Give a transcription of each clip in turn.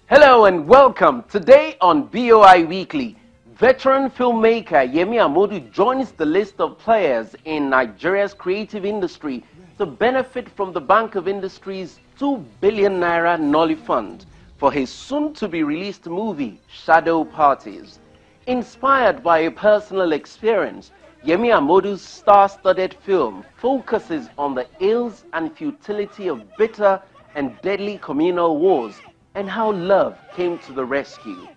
Hello and welcome. Today on BOI Weekly, veteran filmmaker Yemi Amodu joins the list of players in Nigeria's creative industry to benefit from the Bank of Industry's 2 billion naira Nollyfund for his soon-to-be-released movie, Shadow Parties. Inspired by a personal experience, Yemi Amodu's star-studded film focuses on the ills and futility of bitter and deadly communal wars and how love came to the rescue.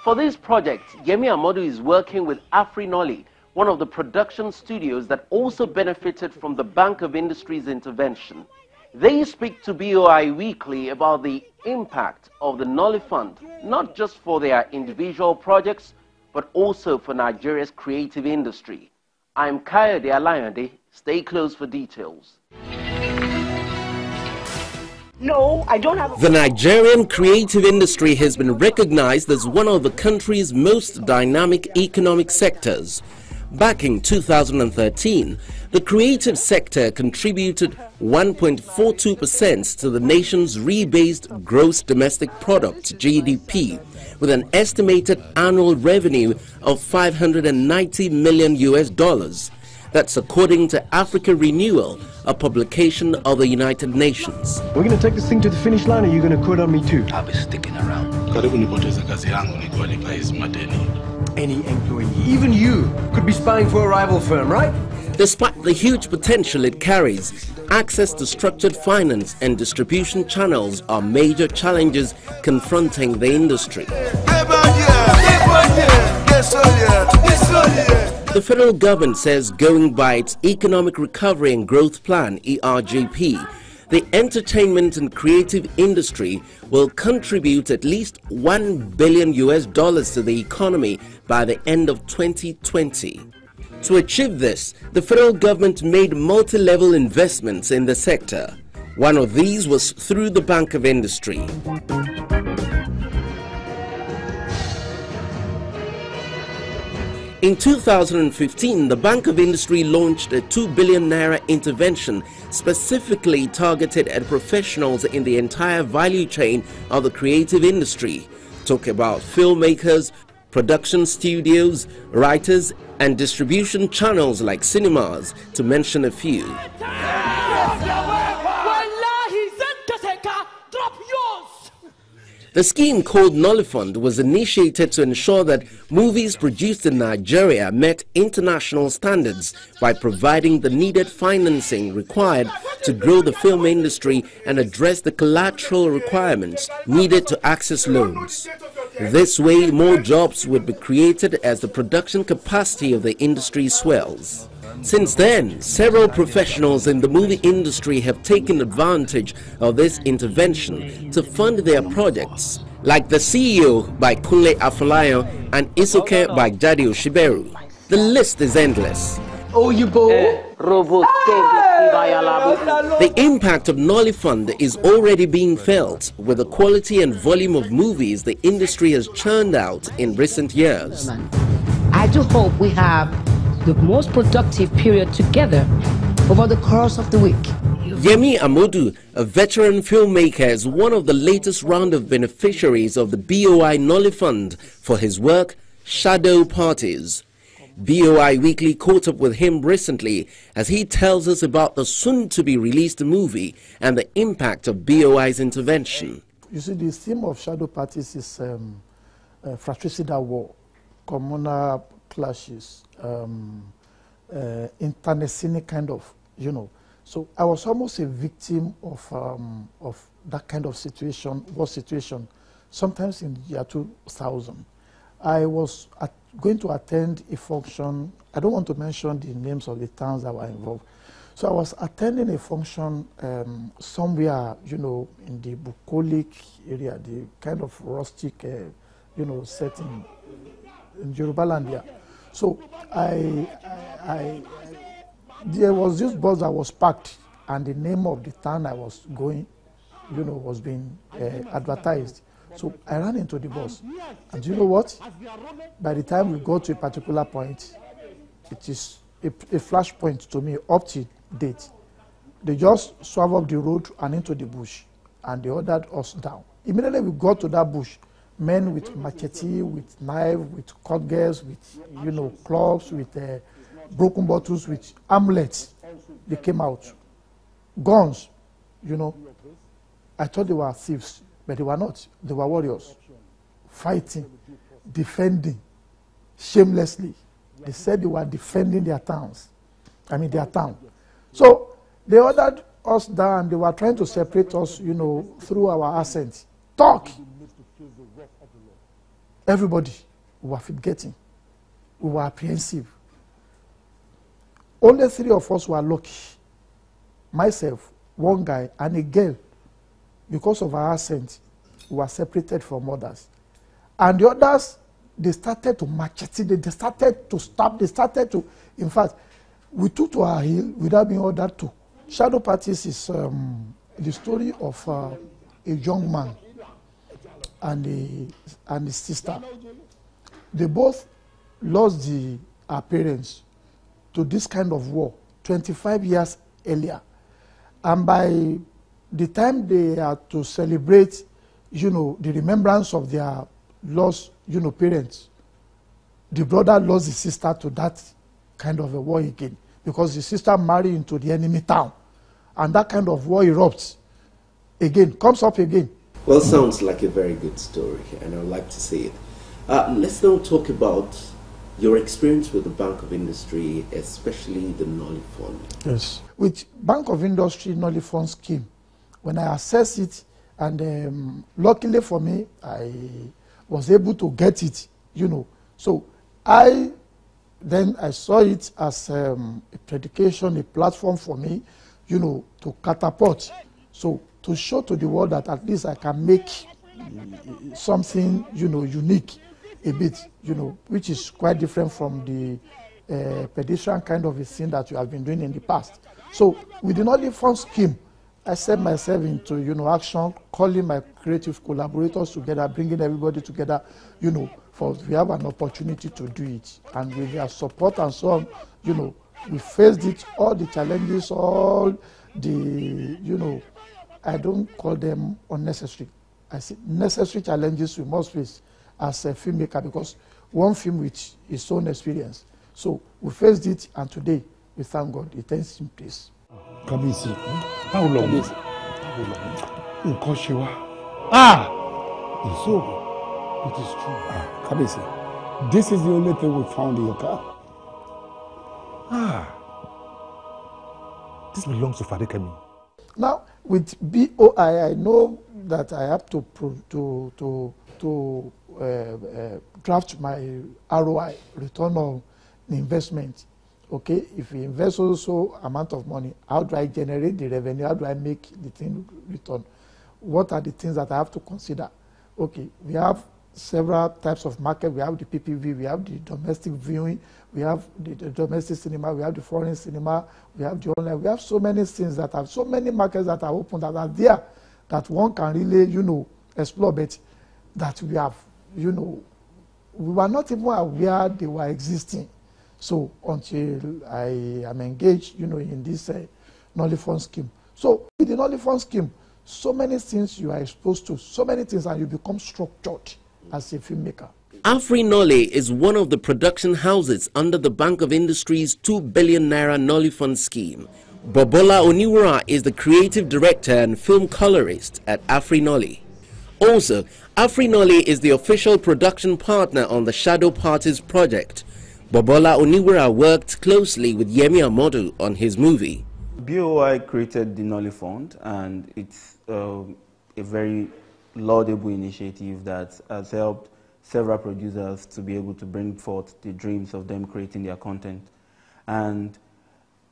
For this project, Yemi Amodu is working with Afrinolly, one of the production studios that also benefited from the Bank of Industry's intervention. They speak to BOI Weekly about the impact of the Nollyfund, not just for their individual projects, but also for Nigeria's creative industry. I'm Kayode Alayande. Stay close for details. No, I don't have. The Nigerian creative industry has been recognized as one of the country's most dynamic economic sectors. Back in 2013, the creative sector contributed 1.42% to the nation's rebased gross domestic product, GDP, with an estimated annual revenue of $590 million. That's according to Africa Renewal, a publication of the United Nations. We're going to take this thing to the finish line, or you're going to quit on me too? I'll be sticking around. Any employee, even you, could be spying for a rival firm, right? Despite the huge potential it carries, access to structured finance and distribution channels are major challenges confronting the industry. The federal government says, going by its Economic Recovery and Growth Plan, ERGP, the entertainment and creative industry will contribute at least $1 billion to the economy by the end of 2020. To achieve this, the federal government made multi-level investments in the sector. One of these was through the Bank of Industry. In 2015, the Bank of Industry launched a 2 billion naira intervention specifically targeted at professionals in the entire value chain of the creative industry. Talk about filmmakers, production studios, writers, and distribution channels like cinemas, to mention a few. The scheme, called Nollyfund, was initiated to ensure that movies produced in Nigeria met international standards by providing the needed financing required to grow the film industry and address the collateral requirements needed to access loans. This way, more jobs would be created as the production capacity of the industry swells. Since then, several professionals in the movie industry have taken advantage of this intervention to fund their projects, like the CEO by Kunle Afolayan and Isoke by Jadi Oshiberu. The list is endless. Oh, you boy! The impact of Nollyfund is already being felt with the quality and volume of movies the industry has churned out in recent years. I do hope we have the most productive period together over the course of the week. Yemi Amodu, a veteran filmmaker, is one of the latest round of beneficiaries of the BOI Nollyfund for his work, Shadow Parties. BOI Weekly caught up with him recently as he tells us about the soon-to-be-released movie and the impact of BOI's intervention. You see, the theme of Shadow Parties is fratricidal war, communal clashes, internecine kind of, So I was almost a victim of that kind of situation, war situation, sometimes in the year 2000. I was going to attend a function. I don't want to mention the names of the towns that were involved. So I was attending a function somewhere, in the bucolic area, the kind of rustic, setting in Yoruba land here. So there was this bus that was parked, and the name of the town I was going, was being advertised. So I ran into the bus, and you know what? By the time we got to a particular point, it is a flash point to me up to date. They just swerved up the road and into the bush, and they ordered us down. Immediately we got to that bush, men with machete, with knife, with cutlass, with, you know, clubs, with broken bottles, with amulets. They came out. Guns, you know. I thought they were thieves, but they were not. They were warriors, fighting, defending, shamelessly. They said they were defending their towns. Their town. So they ordered us down. They were trying to separate us, you know, through our accent. Talk. Everybody, we were forgetting. We were apprehensive. Only 3 of us were lucky. Myself, one guy, and a girl. Because of our accent, we were separated from others. And the others, they started to machete, they started to stab, they started to, in fact, we took to our heel without being ordered to. Shadow parties is the story of a young man and his sister. They both lost our parents to this kind of war 25 years earlier. And by the time they are to celebrate, you know, the remembrance of their lost, you know, parents, the brother lost his sister to that kind of a war again, because the sister married into the enemy town, and that kind of war erupts again, comes up again. Well, sounds like a very good story, and I would like to see it. Let's now talk about your experience with the Bank of Industry, especially the Nollyfund. Yes. With Bank of Industry Nollyfund scheme, when I assessed it, and luckily for me, I was able to get it, you know. So I saw it as a predication, a platform for me, you know, to catapult. So to show to the world that at least I can make something, you know, unique a bit, you know, which is quite different from the pedestrian kind of a thing that you have been doing in the past. So with the Nollyfund scheme, I set myself into, you know, action, calling my creative collaborators together, bringing everybody together, you know, for we have an opportunity to do it. And with their support and so on, you know, we faced it, all the challenges, all the, you know, I don't call them unnecessary. I say necessary challenges we must face as a filmmaker, because one film with its own experience. So we faced it, and today we thank God it ends in place. Kabisi, how long? Ah! It's over. It is true. Kabisi, this is the only thing we found in your car. This belongs to Fadekemi. Now, with BOI, I know that I have to draft my ROI, return on investment. Okay, if we invest also amount of money, how do I generate the revenue? How do I make the thing return? What are the things that I have to consider? Okay, we have several types of market. We have the PPV, we have the domestic viewing, we have the domestic cinema, we have the foreign cinema, we have the online. We have so many things that have, so many markets that are open, that are there, that one can really, you know, explore, but that we have, you know, we were not even aware they were existing. So until I am engaged, you know, in this Nollyfund scheme. So with the Nollyfund scheme, so many things you are exposed to, so many things, and you become structured as a filmmaker. Afrinolly is one of the production houses under the Bank of Industry's 2 billion naira Nollyfund scheme. Bobola Oniwura is the creative director and film colorist at Afrinolly. Also, Afrinolly is the official production partner on the Shadow Parties project. Bobola Oniwura worked closely with Yemi Amodu on his movie. BOI created the Nollyfund, and it's a very laudable initiative that has helped several producers to be able to bring forth the dreams of them creating their content. And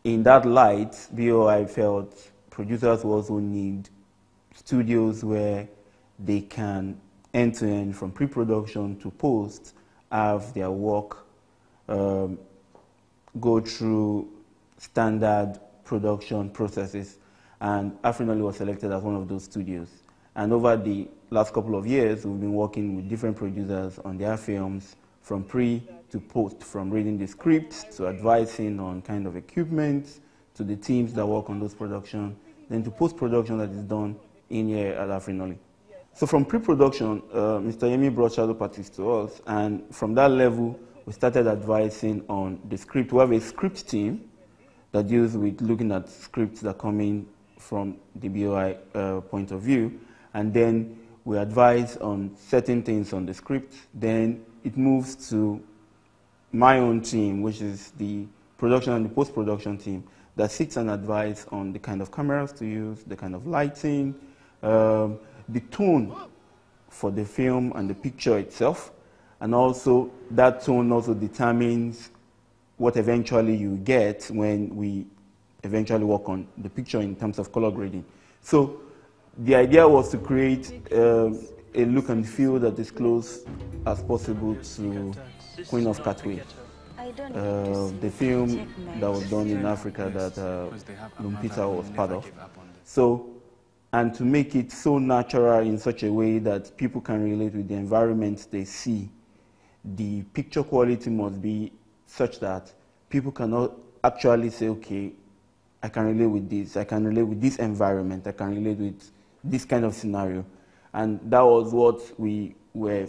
in that light, BOI felt producers also need studios where they can end-to-end, from pre-production to post, have their work go through standard production processes. And Afrinolly was selected as one of those studios. And over the last couple of years, we've been working with different producers on their films, from pre to post, from reading the scripts to advising on kind of equipment, to the teams that work on those productions, then to post-production that is done in here at Afrinolly. So from pre-production, Mr. Yemi brought shadow parties to us, and from that level, we started advising on the script. We have a script team that deals with looking at scripts that come in from the BOI point of view, and then we advise on certain things on the script. Then it moves to my own team, which is the production and the post-production team, that sits and advises on the kind of cameras to use, the kind of lighting, the tone for the film and the picture itself, and also that tone also determines what eventually you get when we eventually work on the picture in terms of color grading. So the idea was to create a look and feel that is close as possible to Queen of Katwe, the film that was done in Africa that Lumpita was part of. So, and to make it so natural in such a way that people can relate with the environment they see, the picture quality must be such that people cannot actually say, okay, I can relate with this, I can relate with this environment, I can relate with this kind of scenario. And that was what we were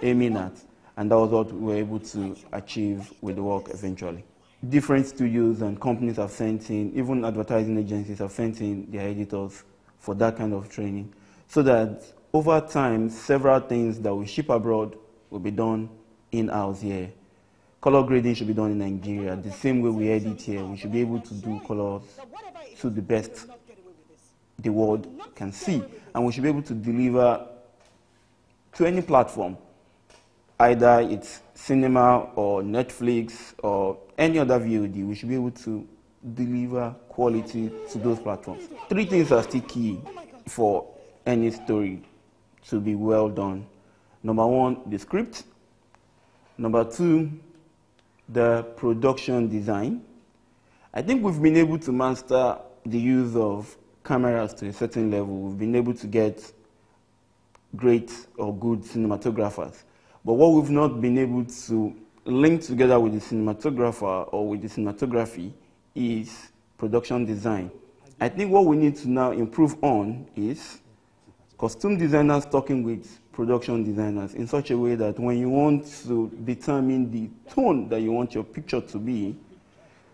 aiming at, and that was what we were able to achieve with the work eventually. Different studios and companies have sent in, even advertising agencies have sent in their editors for that kind of training, so that over time, several things that we ship abroad will be done in-house here. Color grading should be done in Nigeria. The same way we edit here, we should be able to do colors to the best the world can see. And we should be able to deliver to any platform, either it's cinema or Netflix or any other VOD. We should be able to deliver quality to those platforms. Three things are still key for any story to be well done. Number one, the script. Number two, the production design. I think we've been able to master the use of cameras to a certain level. We've been able to get great or good cinematographers. But what we've not been able to link together with the cinematographer or with the cinematography is production design. I think what we need to now improve on is costume designers talking with production designers in such a way that when you want to determine the tone that you want your picture to be,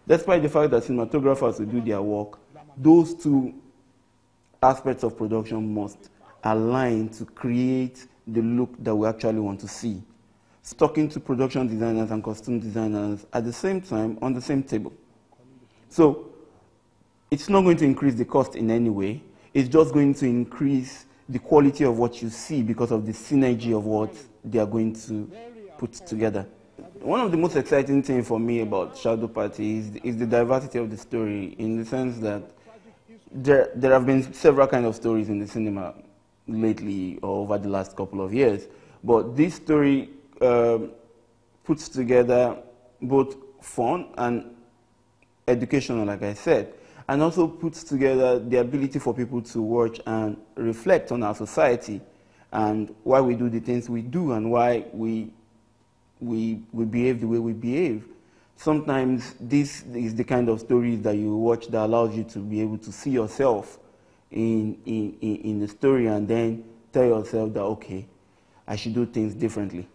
despite the fact that cinematographers will do their work, those two aspects of production must align to create the look that we actually want to see. It's talking to production designers and costume designers at the same time on the same table. So it's not going to increase the cost in any way. It's just going to increase the quality of what you see because of the synergy of what they are going to put together. One of the most exciting things for me about Shadow Party is the diversity of the story, in the sense that there have been several kinds of stories in the cinema lately or over the last couple of years, but this story puts together both fun and educational, like I said, and also puts together the ability for people to watch and reflect on our society and why we do the things we do and why we behave the way we behave. Sometimes this is the kind of stories that you watch that allows you to be able to see yourself in the story and then tell yourself that, okay, I should do things differently.